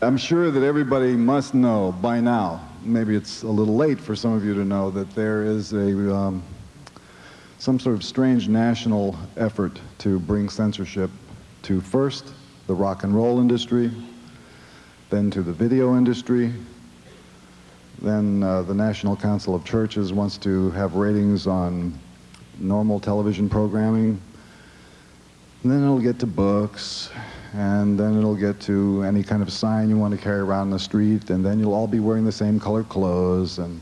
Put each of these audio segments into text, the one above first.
I'm sure that everybody must know by now, maybe it's a little late for some of you to know, that there is some sort of strange national effort to bring censorship to first the rock and roll industry, then to the video industry, then the National Council of Churches wants to have ratings on normal television programming, and then it'll get to books, and then it'll get to any kind of sign you want to carry around the street, and then you'll all be wearing the same colored clothes. And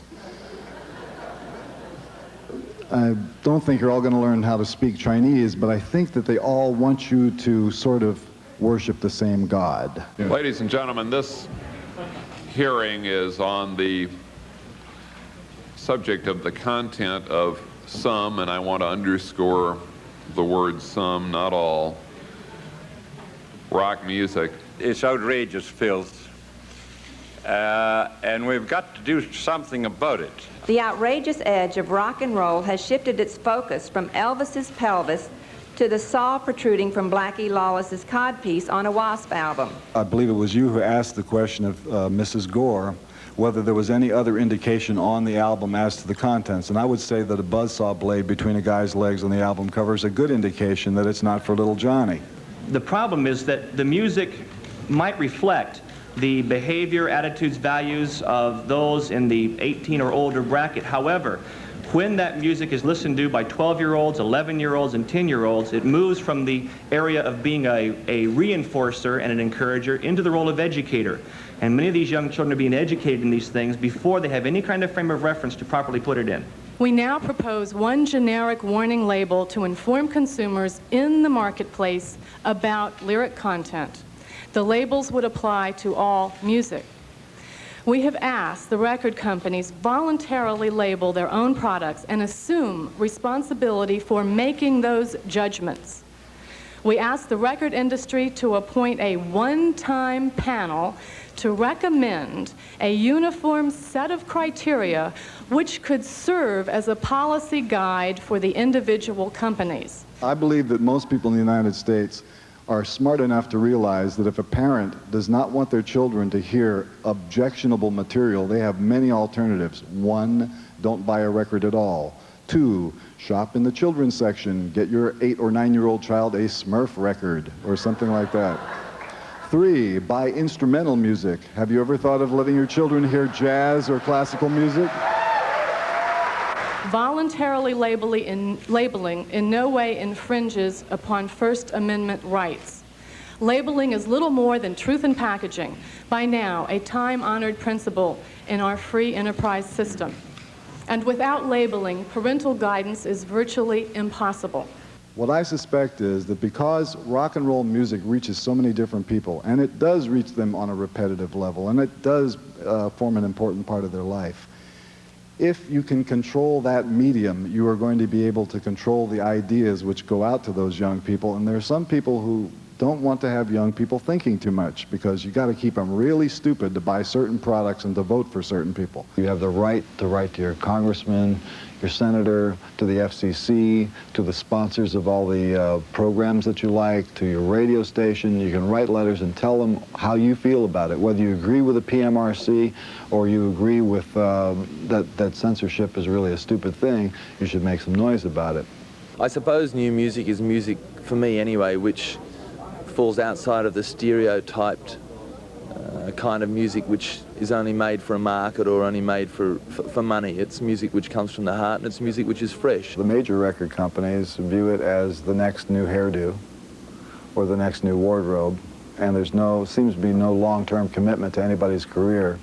I don't think you're all going to learn how to speak Chinese, but I think that they all want you to sort of worship the same God. Ladies and gentlemen, this hearing is on the subject of the content of some, and I want to underscore the word some, not all, rock music. It's outrageous filth, and we've got to do something about it. The outrageous edge of rock and roll has shifted its focus from Elvis's pelvis to the saw protruding from Blackie Lawless's codpiece on a Wasp album. I believe it was you who asked the question of Mrs. Gore whether there was any other indication on the album as to the contents, and I would say that a buzzsaw blade between a guy's legs on the album cover is a good indication that it's not for little Johnny. The problem is that the music might reflect the behavior, attitudes, values of those in the 18 or older bracket. However, when that music is listened to by 12-year-olds, 11-year-olds, and 10-year-olds, it moves from the area of being a reinforcer and an encourager into the role of educator. And many of these young children are being educated in these things before they have any kind of frame of reference to properly put it in. We now propose one generic warning label to inform consumers in the marketplace about lyric content. The labels would apply to all music. We have asked the record companies voluntarily label their own products and assume responsibility for making those judgments. We asked the record industry to appoint a one-time panel to recommend a uniform set of criteria which could serve as a policy guide for the individual companies. I believe that most people in the United States are smart enough to realize that if a parent does not want their children to hear objectionable material, they have many alternatives. 1, don't buy a record at all. 2, shop in the children's section. Get your 8 or 9-year-old child a Smurf record or something like that. 3, buy instrumental music. Have you ever thought of letting your children hear jazz or classical music? Voluntarily labeling in no way infringes upon First Amendment rights. Labeling is little more than truth in packaging, by now a time-honored principle in our free enterprise system. And without labeling, parental guidance is virtually impossible. What I suspect is that because rock and roll music reaches so many different people, and it does reach them on a repetitive level, and it does form an important part of their life, if you can control that medium, you are going to be able to control the ideas which go out to those young people. And there are some people who don't want to have young people thinking too much, because you got to keep them really stupid to buy certain products and to vote for certain people. You have the right to write to your congressman, your senator, to the FCC, to the sponsors of all the programs that you like, to your radio station. You can write letters and tell them how you feel about it, whether you agree with the PMRC or you agree with that censorship is really a stupid thing. You should make some noise about it. I suppose new music is music, for me anyway, which falls outside of the stereotyped kind of music which is only made for a market or only made for money. It's music which comes from the heart, and it's music which is fresh. The major record companies view it as the next new hairdo or the next new wardrobe, and there's seems to be no long-term commitment to anybody's career.